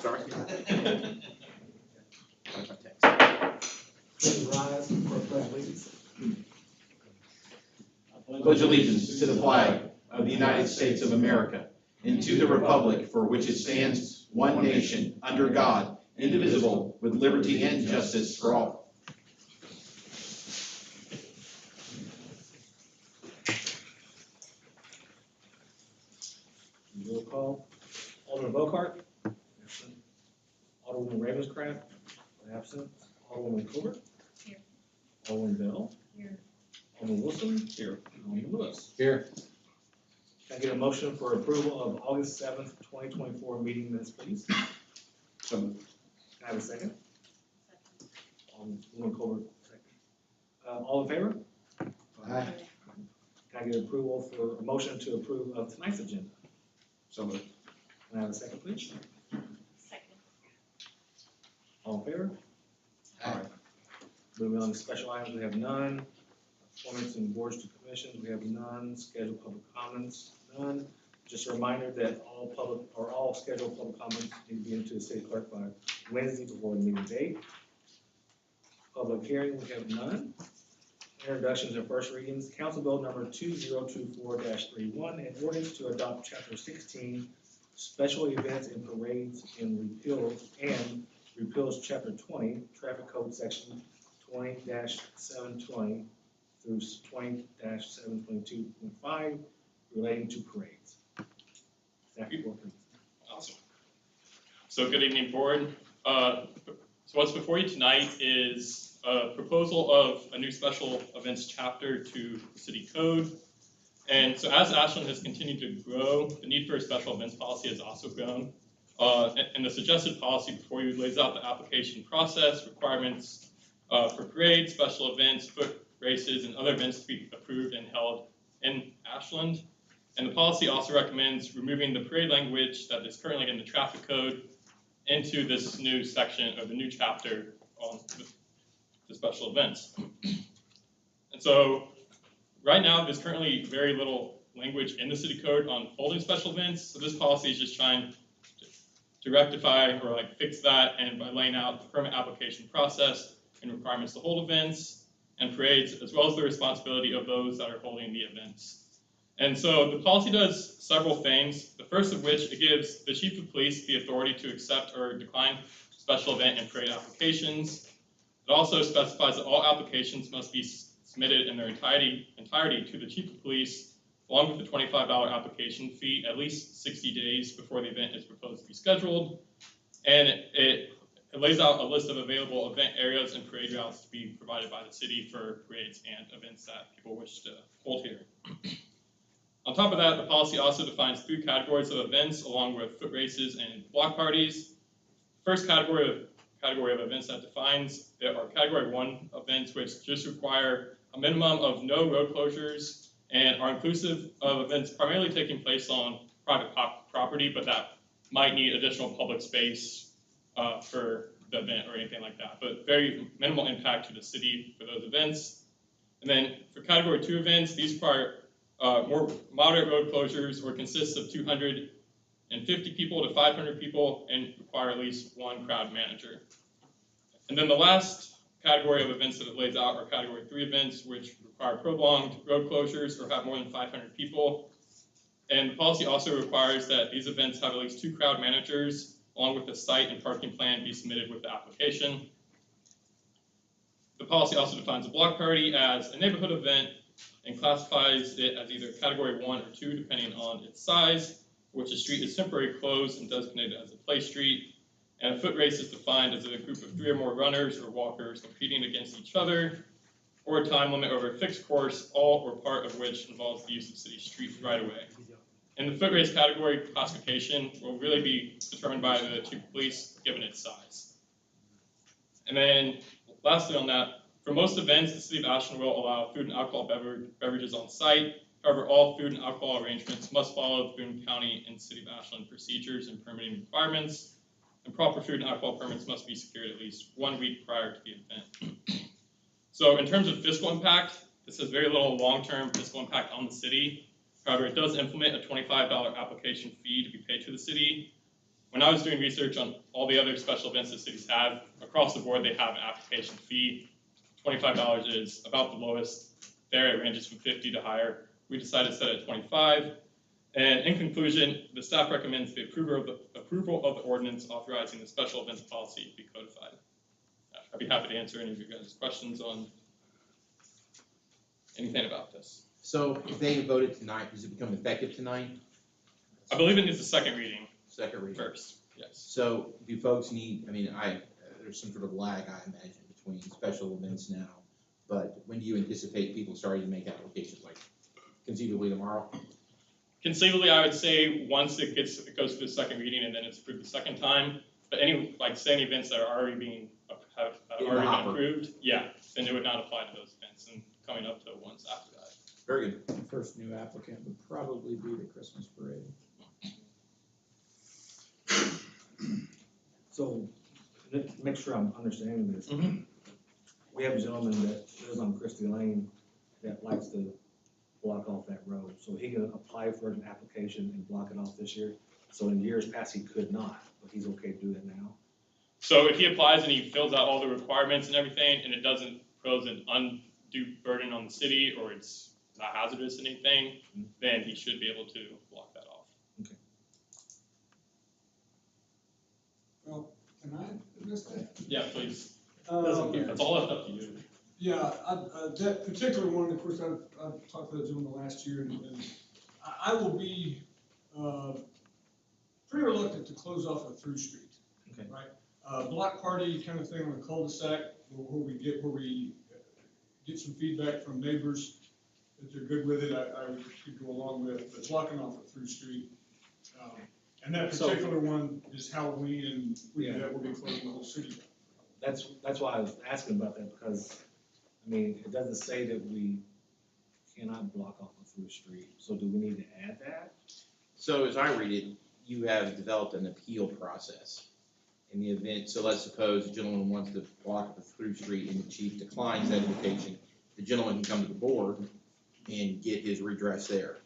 sorry. Please rise for pledge allegiance. Pledge allegiance to the flag of the United States of America and to the republic for which it stands, one nation, under God, indivisible, with liberty and justice for all. Roll call. Alderman Bocart. Absent. Alderman Ravenscraft. Absent. Alderman Colbert. Here. Alderman Bell. Here. Alderman Wilson. Here. Alderman Lewis. Here. Can I get a motion for approval of August 7th, 2024 meeting minutes, please? So moved. Can I have a second? Alderman Colbert, second. All in favor? Aye. Can I get approval for a motion to approve of tonight's agenda? So moved. Can I have a second, please? Second. All in favor? Aye. Moving on to special items, we have none. Appointments and boards to commissions, we have none. Scheduled public comments, none. Just a reminder that all scheduled public comments need to be into the city clerk by Wednesday before the meeting date. Public hearing, we have none. Introductions and first readings. Council Bill number 2024-31, an ordinance to adopt Chapter 16, Special Events and Parades and repeals Chapter 20, Traffic Code Section 20-720 through 20-722.5 relating to parades. Staff report, please. Awesome. So good evening, board. So what's before you tonight is a proposal of a new special events chapter to the city code. And so as Ashland has continued to grow, the need for a special events policy has also grown. And the suggested policy before you lays out the application process, requirements for parades, special events, foot races, and other events to be approved and held in Ashland. And the policy also recommends removing the parade language that is currently in the traffic code into this new section or the new chapter on the special events. And so right now there's currently very little language in the city code on holding special events. So this policy is just trying to rectify or fix that, and by laying out the permit application process and requirements to hold events and parades, as well as the responsibility of those that are holding the events. And so the policy does several things, the first of which it gives the chief of police the authority to accept or decline special event and parade applications. It also specifies that all applications must be submitted in their entirety to the chief of police, along with the $25 application fee, at least 60 days before the event is proposed to be scheduled. And it lays out a list of available event areas and parade routes to be provided by the city for parades and events that people wish to hold here. On top of that, the policy also defines 3 categories of events, along with foot races and block parties. First category of events that defines are Category 1 events, which just require a minimum of no road closures and are inclusive of events primarily taking place on private property, but that might need additional public space for the event or anything like that, but very minimal impact to the city for those events. And then for Category 2 events, these require more moderate road closures or consist of 250 people to 500 people and require at least 1 crowd manager. And then the last category of events that it lays out are Category 3 events, which require prolonged road closures or have more than 500 people. And the policy also requires that these events have at least 2 crowd managers, along with the site and parking plan be submitted with the application. The policy also defines a block party as a neighborhood event and classifies it as either Category 1 or 2, depending on its size, for which a street is temporarily closed and designated as a play street. And a foot race is defined as a group of 3 or more runners or walkers competing against each other, or a time limit over a fixed course, all or part of which involves the use of city streets right away. And the foot race category classification will really be determined by the chief of police, given its size. And then lastly on that, for most events, the city of Ashland will allow food and alcohol beverages on site. However, all food and alcohol arrangements must follow Boone County and City of Ashland procedures and permitting requirements. And proper food and alcohol permits must be secured at least 1 week prior to the event. So in terms of fiscal impact, this has very little long-term fiscal impact on the city. However, it does implement a $25 application fee to be paid to the city. when I was doing research on all the other special events that cities have, across the board, they have an application fee. $25 is about the lowest. There, it ranges from 50 to higher. We decided to set it at 25. And in conclusion, the staff recommends the approval of the ordinance authorizing the special events policy be codified. I'd be happy to answer any of you guys' questions on anything about this. So if they voted tonight, does it become effective tonight? I believe it needs a second reading Second reading. first, yes. So do folks need, I mean, there's some sort of lag, I imagine, between special events now, but when do you anticipate people starting to make applications, like conceivably tomorrow? Conceivably, I would say once it goes through the second reading and then it's approved the second time, but any events that are already been approved, yeah, then it would not apply to those events and coming up to ones after that. Very good. The first new applicant would probably be the Christmas parade. So, to make sure I'm understanding this, we have a gentleman that lives on Christie Lane that likes to block off that road. So he can apply for an application and block it off this year. So in years past, he could not, but he's okay to do that now. So if he applies and he fills out all the requirements and everything, and it doesn't pose an undue burden on the city, or it's not hazardous or anything, then he should be able to block that off. Okay. Well, can I address that? Yeah, please. Um, That's all left up to you. Yeah, that particular one, of course, I've talked to that gentleman last year, and I will be, pretty reluctant to close off a through street. Okay. Right? Block party kind of thing on a cul-de-sac, where we get some feedback from neighbors that they're good with it, I could go along with, but blocking off a through street. And that particular one is Halloween, and that will be closing the whole city. That's why I was asking about that, because, I mean, it doesn't say that we cannot block off a through street. So do we need to add that? So as I read it, you have developed an appeal process in the event. So let's suppose a gentleman wants to block the through street and the chief declines that invitation. The gentleman can come to the board and get his redress there.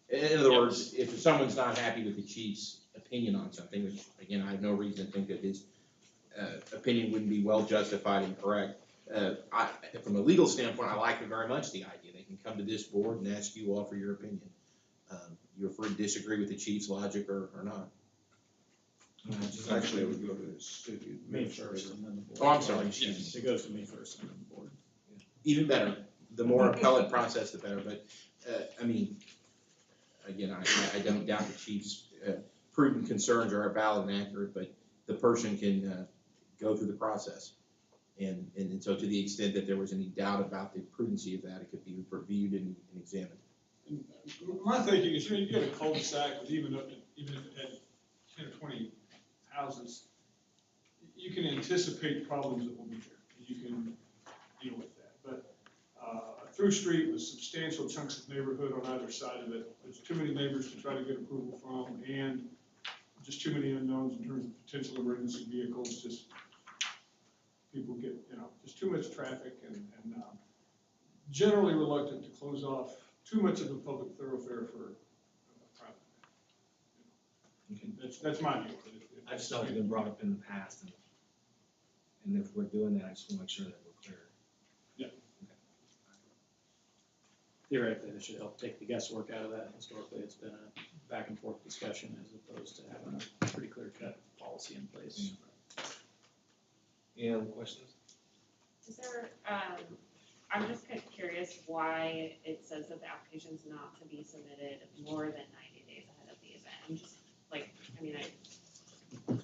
In other words, if someone's not happy with the chief's opinion on something, which again, I have no reason to think that his opinion wouldn't be well justified and correct. From a legal standpoint, I like it very much, the idea. They can come to this board and ask you all for your opinion. You're free to disagree with the chief's logic or not. Actually, it would go to me first and then the board. Oh, I'm sorry, excuse me. It goes to me first and then the board. Even better. The more appellate process, the better. But, I mean, again, I don't doubt the chief's prudent concerns are valid and accurate, but the person can go through the process. And so to the extent that there was any doubt about the prudency of that, it could be reviewed and examined. And my thinking is, you get a cul-de-sac with even if it had 10 or 20 houses, you can anticipate problems that will be there. You can deal with that. But a through street with substantial chunks of neighborhood on either side of it, there's too many neighbors to try to get approval from, and just too many unknowns in terms of potential emergency vehicles. Just people get, just too much traffic, and generally reluctant to close off too much of a public thoroughfare for a private. That's my view. I just know it's been brought up in the past, and if we're doing that, I just want to make sure that we're clear. Yeah. Theoretically, this should help take the guesswork out of that. Historically, it's been a back and forth discussion as opposed to having a pretty clear cut policy in place. Any other questions? Is there, I'm just kind of curious why it says that the application's not to be submitted more than 90 days ahead of the event. I'm just like,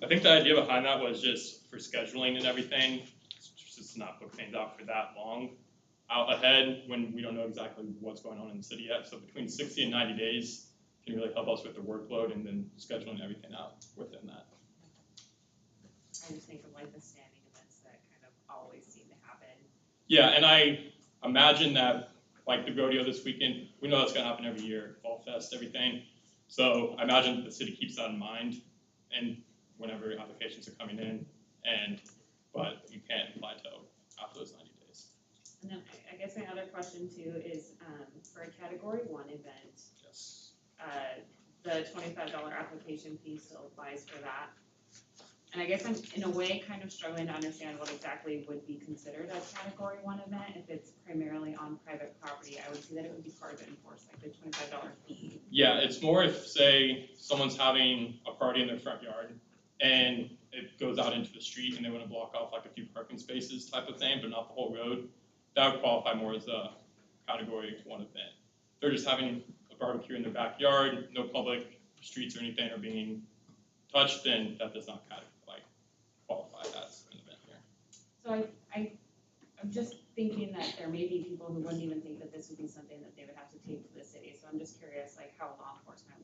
I think the idea behind that was just for scheduling and everything, just not book things out for that long out ahead when we don't know exactly what's going on in the city yet. So between 60 and 90 days can really help us with the workload and then scheduling everything out within that. I just think of like the standing events that kind of always seem to happen. Yeah, and I imagine that like the rodeo this weekend, we know that's gonna happen every year, Fall Fest, everything. So I imagine that the city keeps that in mind and whenever applications are coming in, but you can't apply till after those 90 days. And then I guess my other question too is for a Category 1 event, Yes. the $25 application fee still applies for that. And I guess I'm, in a way, kind of struggling to understand what exactly would be considered a category 1 event. If it's primarily on private property, I would see that it would be hard to enforce, like the $25 fee. Yeah, it's more if, say, someone's having a party in their front yard and it goes out into the street and they want to block off like a few parking spaces type of thing, but not the whole road, that would qualify more as a category 1 event. If they're just having a barbecue in their backyard, no public streets or anything are being touched, then that does not qualify as an event here. So I'm just thinking that there may be people who wouldn't even think that this would be something that they would have to take to the city. So I'm just curious, like, how law enforcement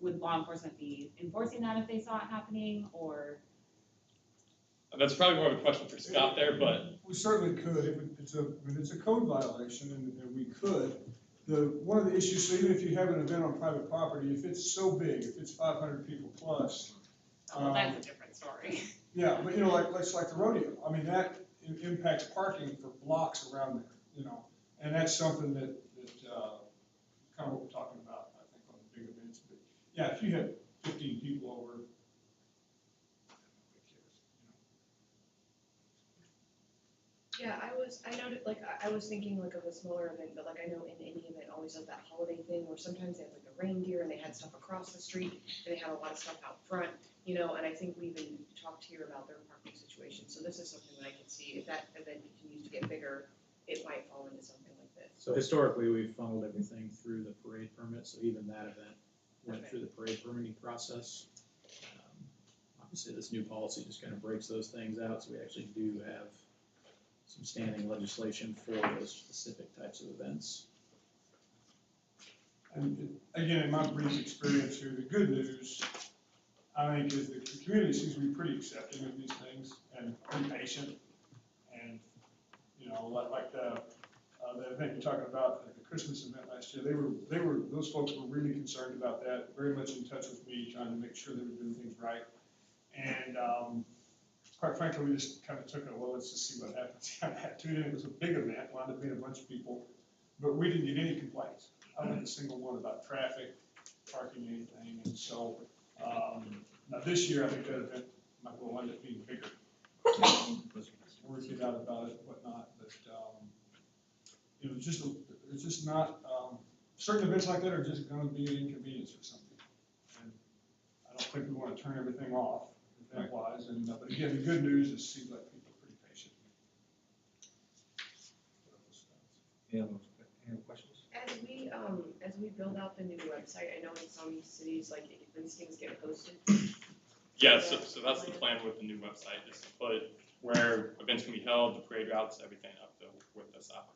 would law enforcement be enforcing that if they saw it happening, or? That's probably more of a question for Scott there, but We certainly could. It's a code violation, and we could. One of the issues, so even if you have an event on private property, if it's so big, if it's 500 people plus. Well, that's a different story. Yeah, but like the rodeo, I mean, that impacts parking for blocks around there, and that's something that kind of what we're talking about, I think, on the big events. But yeah, if you had 15 people over, nobody cares, Yeah, I noted, like, I was thinking like of a smaller event, but like I know in any event always does that holiday thing where sometimes they have like a reindeer and they had stuff across the street and they had a lot of stuff out front, and I think we even talked here about their parking situation. So this is something that I can see, if that event continues to get bigger, it might fall into something like this. So historically, we've funneled everything through the parade permit, so even that event went through the parade permitting process. Obviously, this new policy just kind of breaks those things out, so we actually do have some standing legislation for those specific types of events. And again, in my brief experience here, the good news, I think, is that the community seems to be pretty accepting of these things and pretty patient. And, like the event you're talking about, the Christmas event last year, those folks were really concerned about that, very much in touch with me, trying to make sure they were doing things right. And quite frankly, we just kind of took it, well, let's just see what happens. It was a big event, wound up being a bunch of people, but we didn't get any complaints. I didn't get a single one about traffic, parking, anything. And so, now this year, I think that event might well end up being bigger. Working out about it, whatnot, but, it's just not, certain events like that are just gonna be an inconvenience or something. And I don't think we wanna turn everything off, event-wise, and, but again, the good news is it seems like people are pretty patient. Any other questions? As we build out the new website, I know in some cities, like, these things get posted. yeah, so that's the plan with the new website, is to put where events can be held, the parade routes, everything up with this application.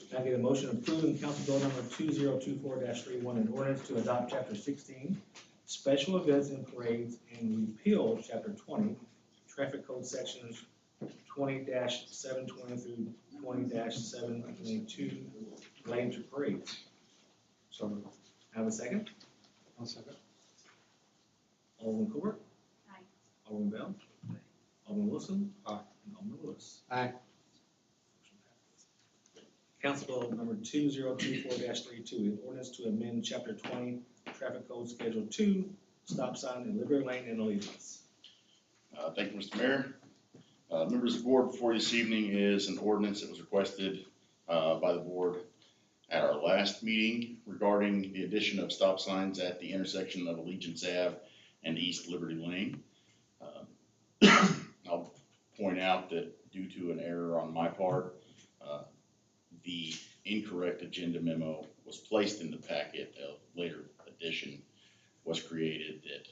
Can I get a motion approving Council Bill number 2024-31, an ordinance to adopt Chapter 16, special events and parades, and repeal Chapter 20, traffic code sections 20-720 through 20-722, lane to parades. So, have a second? I'll second. Alderman Court? Aye. Alderman Bell? Aye. Alderman Wilson? Aye. And Alderman Lewis? Aye. Council Bill number 2024-32, an ordinance to amend Chapter 20, Traffic Code Schedule 2, stop sign in Liberty Lane and Allegiance. Thank you, Mr. Mayor. Members of the board, before you this evening is an ordinance that was requested by the board at our last meeting regarding the addition of stop signs at the intersection of Allegiance Ave and East Liberty Lane. I'll point out that due to an error on my part, the incorrect agenda memo was placed in the packet. A later addition was created that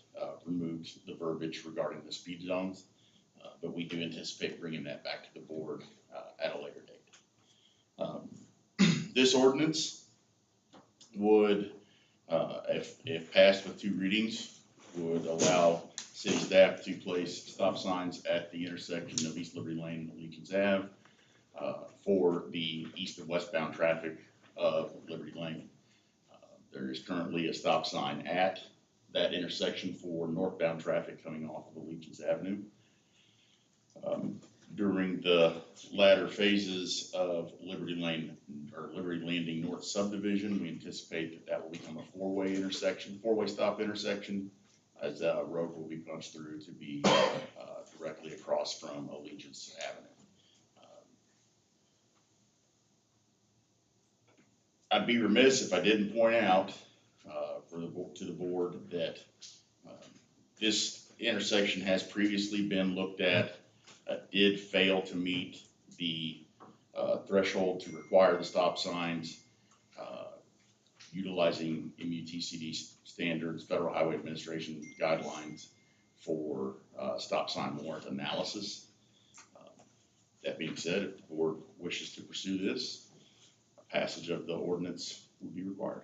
removed the verbiage regarding the speed zones, but we do anticipate bringing that back to the board at a later date. This ordinance would, if passed with 2 readings, would allow city staff to place stop signs at the intersection of East Liberty Lane and Allegiance Ave for the east and westbound traffic of Liberty Lane. There is currently a stop sign at that intersection for northbound traffic coming off of Allegiance Avenue. during the latter phases of Liberty Lane, or Liberty Landing North subdivision. We anticipate that that will become a four-way intersection, four-way stop intersection, as a road will be punched through to be directly across from Allegiance Avenue. I'd be remiss if I didn't point out to the board that this intersection has previously been looked at, did fail to meet the threshold to require the stop signs, utilizing MUTCD standards, Federal Highway Administration guidelines for stop sign warrant analysis. That being said, if the board wishes to pursue this, a passage of the ordinance would be required.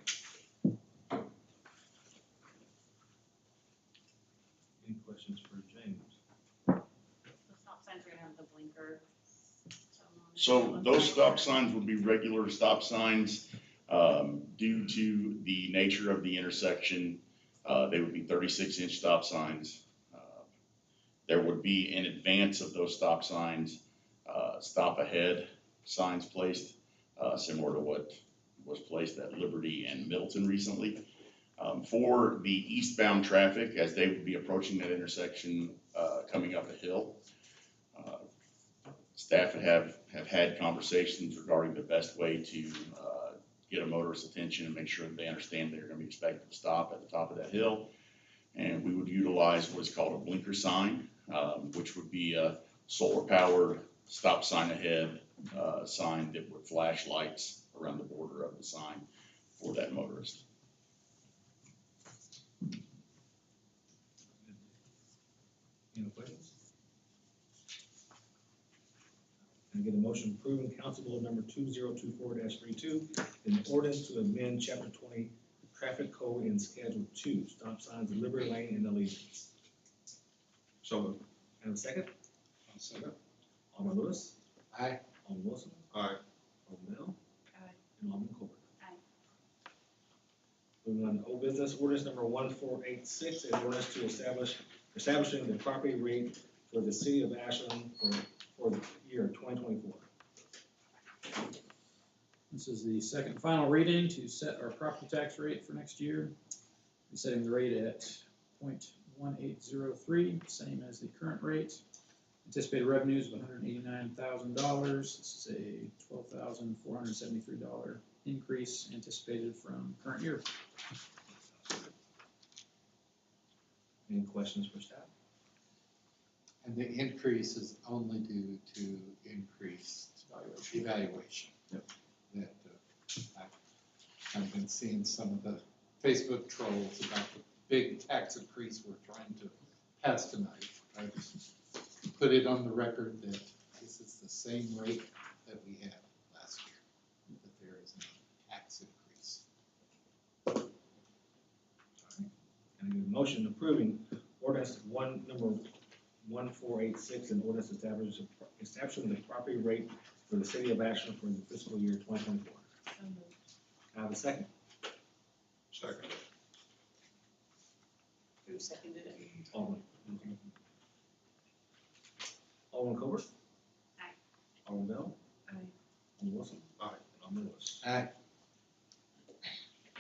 Any questions for James? The stop signs are gonna have the blinker. So those stop signs would be regular stop signs. Due to the nature of the intersection, they would be 36-inch stop signs. There would be, in advance of those stop signs, stop ahead signs placed, similar to what was placed at Liberty and Middleton recently. For the eastbound traffic, as they would be approaching that intersection, coming up a hill, staff have had conversations regarding the best way to get a motorist's attention and make sure that they understand they're going to be expected to stop at the top of that hill. And we would utilize what is called a blinker sign, which would be a solar-powered stop sign ahead sign that would flash lights around the border of the sign for that motorist. Any questions? Can I get a motion approving Council Bill number 2024-32, an ordinance to amend Chapter 20 Traffic Code in Schedule 2, stop signs at Liberty Lane and Allegiance? So moved. Have a second? I'll second. Alderman Lewis? Aye. Alderman Wilson? Aye. Alderman Bell? Aye. And Alderman Colbert? Aye. Moving on to old business, ordinance number 1486, an ordinance to establishing the property rate for the city of Ashland for the year 2024. This is the second and final reading to set our property tax rate for next year. We're setting the rate at 0.1803, same as the current rate. Anticipated revenues of $189,000. This is a $12,473 increase anticipated from current year. Any questions for staff? And the increase is only due to increased evaluation. Yep. That I've been seeing some of the Facebook trolls about the big tax increase we're trying to pass tonight. I just put it on the record that this is the same rate that we had last year, that there is no tax increase. Can I get a motion approving ordinance number 1486, and ordinance establishing the property rate for the city of Ashland for the fiscal year 2024? So moved. Can I have a second? Second. Who seconded it? Alderman. Alderman Colbert? Aye. Alderman Bell? Aye. Alderman Wilson? Aye. And Alderman Lewis. Aye.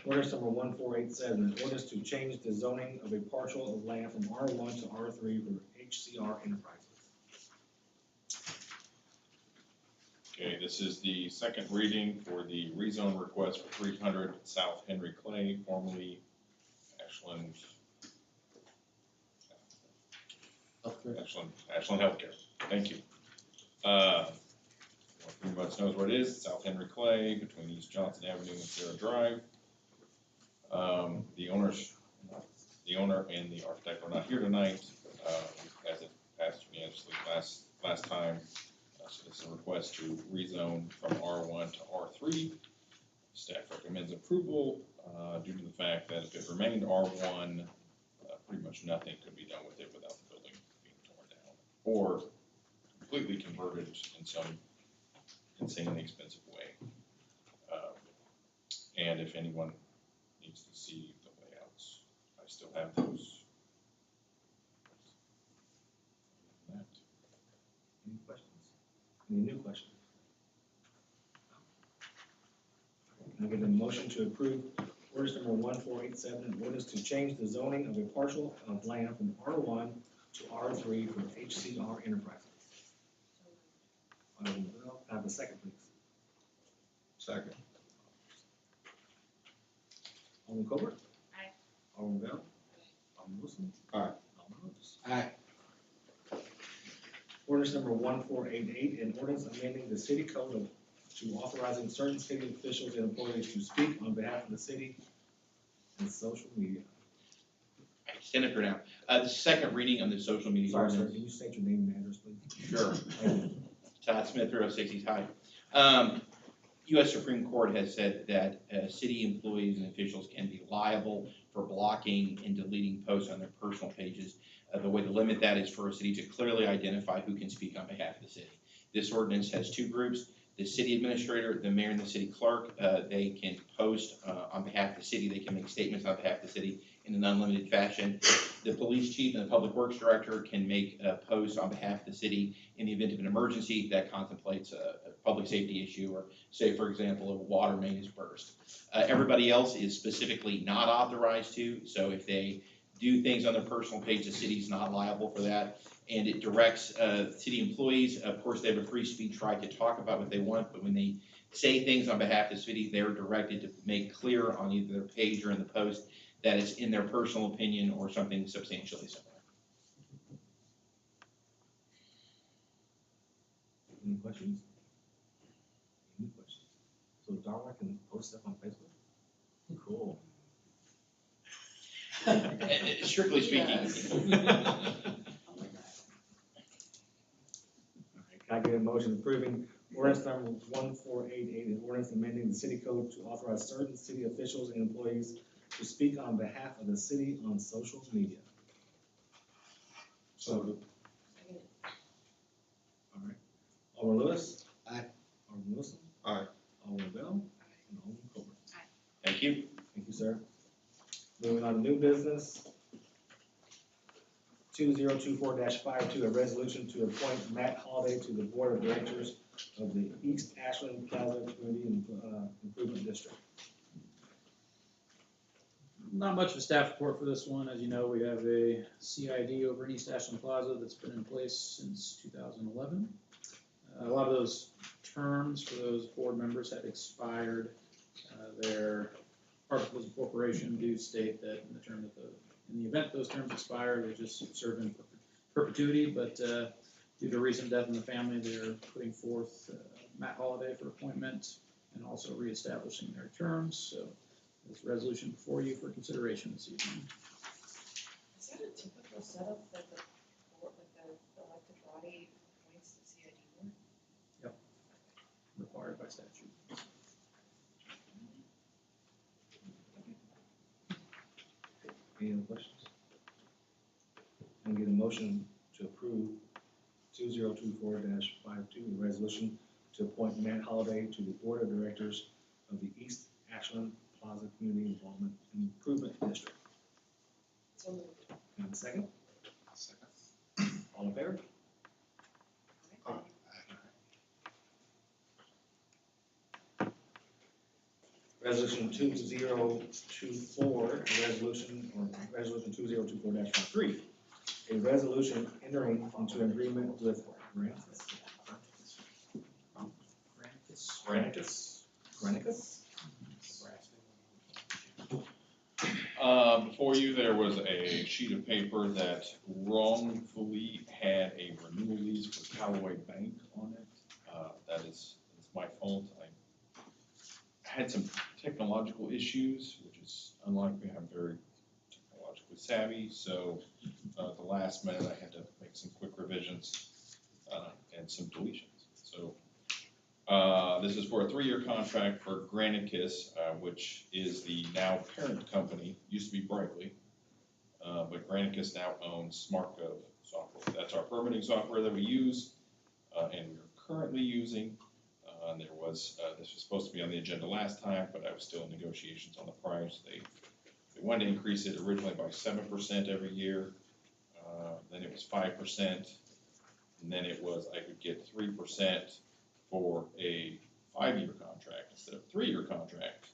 Ordinance number 1487, an ordinance to change the zoning of a parcel of land from R1 to R3 for HCR Enterprises. Okay, this is the second reading for the rezone request for 300 South Henry Clay, formerly Ashland Healthcare. Thank you. Everyone pretty much knows where it is, South Henry Clay, between East Johnson Avenue and Sierra Drive. The owner and the architect are not here tonight, as it passed unanimously last time. So this is a request to rezone from R1 to R3. Staff recommends approval due to the fact that if it remained R1, pretty much nothing could be done with it without the building being torn down or completely converted in some insanely expensive way. And if anyone needs to see the layouts, I still have those. Any questions? Any new questions? Can I get a motion to approve ordinance number 1487, an ordinance to change the zoning of a parcel of land from R1 to R3 for HCR Enterprises? Alderman Bell, can I have a second, please? Second. Alderman Colbert? Aye. Alderman Bell? Alderman Wilson? Aye. Alderman Rhodes? Aye. Ordinance number 1488, an ordinance amending the city code to authorizing certain city officials and employees to speak on behalf of the city and social media. Stand up here now. The second reading of the social media Sorry, sir, ordinance. can you state your name and address, please? Sure. Thank you. Todd Smith, 306 High. U.S. Supreme Court has said that city employees and officials can be liable for blocking and deleting posts on their personal pages. The way to limit that is for a city to clearly identify who can speak on behalf of the city. This ordinance has two groups: the city administrator, the mayor, and the city clerk. They can post on behalf of the city. They can make statements on behalf of the city in an unlimited fashion. The police chief and the public works director can make posts on behalf of the city in the event of an emergency that contemplates a public safety issue, or say, for example, a water main is burst. Everybody else is specifically not authorized to, so if they do things on their personal page, the city's not liable for that. And it directs city employees, of course, they have a free speech right to talk about what they want, but when they say things on behalf of the city, they're directed to make clear on either their page or in the post that it's in their personal opinion or something substantially similar. Any questions? Any questions? So Darla can post stuff on Facebook? Cool. Strictly speaking. Can I get a motion approving ordinance number 1488, an ordinance amending the city code to authorize certain city officials and employees to speak on behalf of the city on social media? So, All right. Alderman Lewis? Aye. Alderman Wilson? Aye. Alderman Bell? And Alderman Colbert? Thank you. Thank you, sir. Moving on to new business. 2024-52, a resolution to appoint Matt Holiday to the Board of Directors of the East Ashland Plaza Community Improvement District. Not much of a staff report for this one. As you know, we have a CID over in East Ashland Plaza that's been in place since 2011. A lot of those terms for those board members had expired. Their articles of incorporation do state that in the event those terms expire, they just serve in perpetuity, but due to recent death in the family, they're putting forth Matt Holiday for appointment and also reestablishing their terms. So this resolution before you for consideration this evening. Is that a typical setup that the board, that the elected body appoints the CID board? Required by statute. Any other questions? Can I get a motion to approve 2024-52, the resolution to appoint Matt Holiday to the Board of Directors of the East Ashland Plaza Community Involvement Improvement District? So moved. Can I have a second? second. All in favor? Resolution 2024, resolution 2024-3, a resolution entering into agreement with Granicus? Before you, there was a sheet of paper that wrongfully had a renewal lease for Callaway Bank on it. That's my fault. I had some technological issues, which is unlike me. I'm very technologically savvy, so at the last minute, I had to make some quick revisions and some deletions. So this is for a 3-year contract for Granicus, which is the now parent company, used to be Brightly, but Granicus now owns SmartGov software. That's our permitting software that we use and we're currently using. This was supposed to be on the agenda last time, but I was still in negotiations on the price. They wanted to increase it originally by 7% every year, then it was 5%, And then it was, I could get 3% for a 5-year contract instead of a 3-year contract.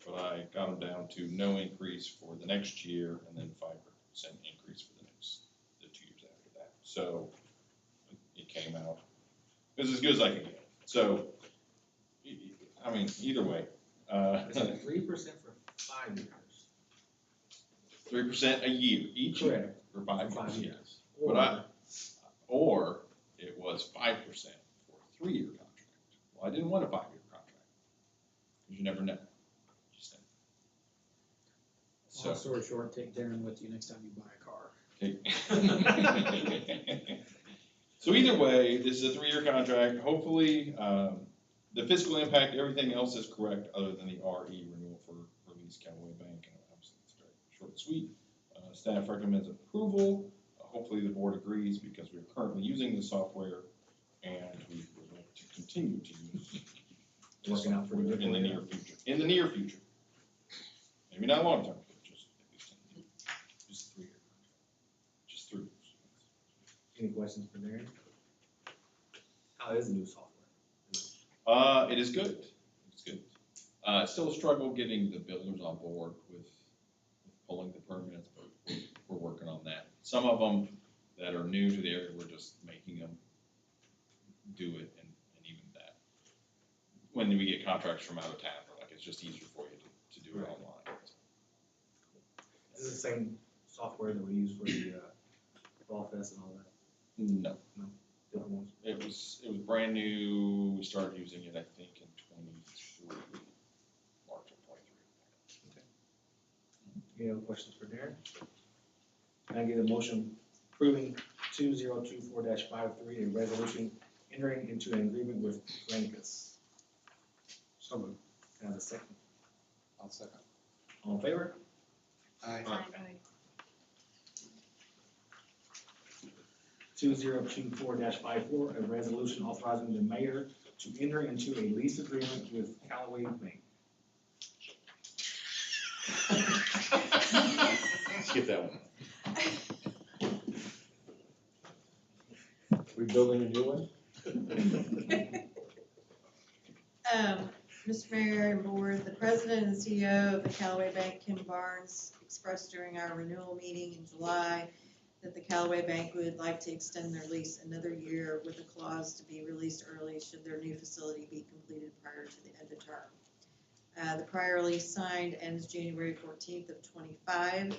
But I got them down to no increase for the next year and then 5% increase for the 2 years after that. So it came out, it was as good as I could get. So, I mean, either way. Is it 3% for 5 years? 3% a year, each year, Correct. for 5 For 5 years. years. Or it was 5% for a 3-year contract. Well, I didn't want a 5-year contract, because you never know. Just Long so. story short, take Darren with you next time you buy a car. Okay. So either way, this is a 3-year contract. Hopefully, the fiscal impact, everything else is correct, other than the RE renewal for Lee's Callaway Bank. And obviously, it's very short and sweet. Staff recommends approval. Hopefully, the board agrees, because we're currently using the software, and we would like to continue to use the Working out pretty software good in the for you. near future. In the near future. Maybe not long term, but just at least in just 3 years. Just 3 years. Any questions for Darren? How is the new software? It is good. It's good. Still a struggle getting the builders on board with pulling the permits, but we're working on that. Some of them that are new to the area, we're just making them do it, and even that. When we get contracts from out of town, we're like, it's just easier for you to do it online. Is it the same software that we use for the Fall Fest and all that? No, Different ones? it was brand new. We started using it, I think, in 23, March of 23. Any other questions for Darren? Can I get a motion approving 2024-53, a resolution entering into an agreement with Granicus? So moved. Can I have a second? I'll second. All in favor? Aye. Aye. 2024-54, a resolution authorizing the mayor to enter into a lease agreement with Callaway Bank. Skip that one. We building a new one? Mr. Mayor and Board, the President and CEO of the Callaway Bank, Kim Barnes, expressed during our renewal meeting in July that the Callaway Bank would like to extend their lease another year with a clause to be released early should their new facility be completed prior to the end of term. The prior lease signed ends January 14th of 25.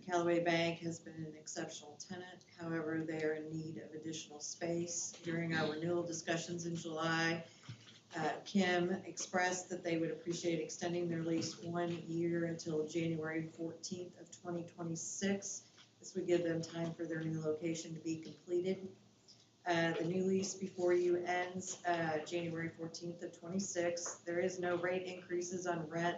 Callaway Bank has been an exceptional tenant. However, they are in need of additional space. During our renewal discussions in July, Kim expressed that they would appreciate extending their lease 1 year until January 14th of 2026. This would give them time for their new location to be completed. The new lease before you ends January 14th of 26. There is no rate increases on rent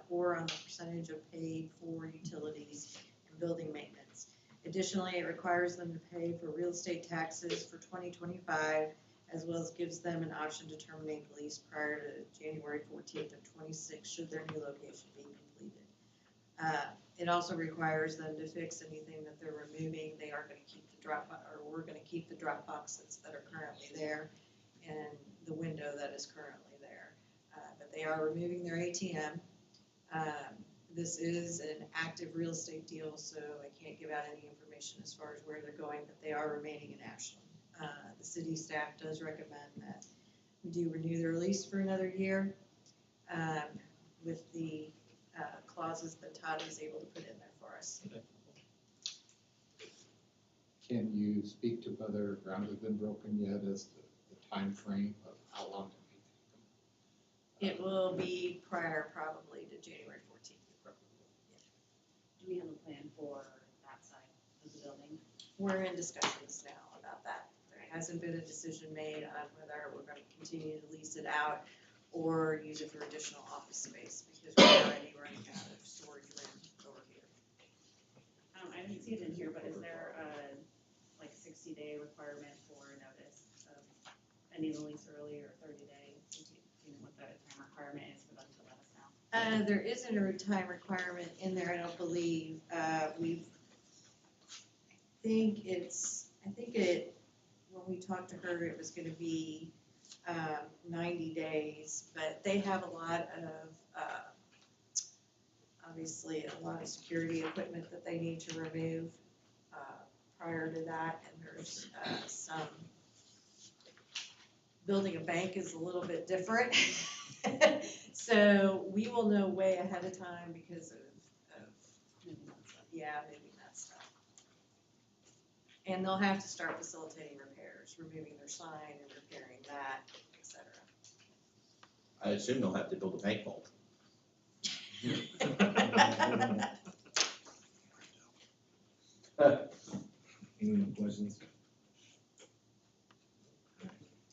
or on the percentage of paid for utilities and building maintenance. Additionally, it requires them to pay for real estate taxes for 2025, as well as gives them an option to terminate the lease prior to January 14th of 26 should their new location be completed. It also requires them to fix anything that they're removing. They are going to keep the we're going to keep the drop boxes that are currently there and the window that is currently there. But they are removing their ATM. This is an active real estate deal, so I can't give out any information as far as where they're going, but they are remaining in Ashland. The city staff does recommend that we do renew their lease for another year with the clauses that Todd was able to put in there for us. Can you speak to whether ground has been broken yet as to the time frame of how long it may take It will be prior probably to January 14th. Do we have a plan for that side of the building? We're in discussions now about that. There hasn't been a decision made on whether we're going to continue to lease it out or use it for additional office space, because we're already running out of storage room over here. I didn't see it in here, but is there a 60-day requirement for notice of ending the lease early or 30 days? Do you know what that time requirement is for them to let us know? There isn't a time requirement in there, I don't believe. I think it when we talked to her, it was gonna be, 90 days, but they have a lot of, obviously, a lot of security equipment that they need to remove, prior to that, and there's, some, building a bank is a little bit different. So we will know way ahead of time because of, yeah, maybe that stuff. And they'll have to start facilitating repairs, removing their sign and repairing that, et cetera. I assume they'll have to build a bank vault. Any more questions?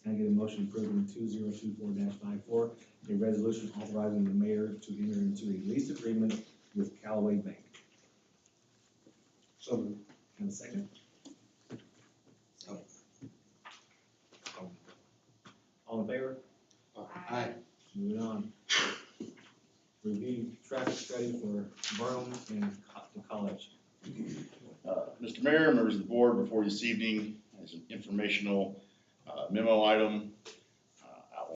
Can I get a motion approving 2024-54, a resolution authorizing the mayor to enter into a lease agreement with Callaway Bank? So moved. And a second? All in favor? Aye. Moving on. Review traffic study for Burnham and the college. Mr. Mayor, members of the board, before you this evening, as an informational memo item,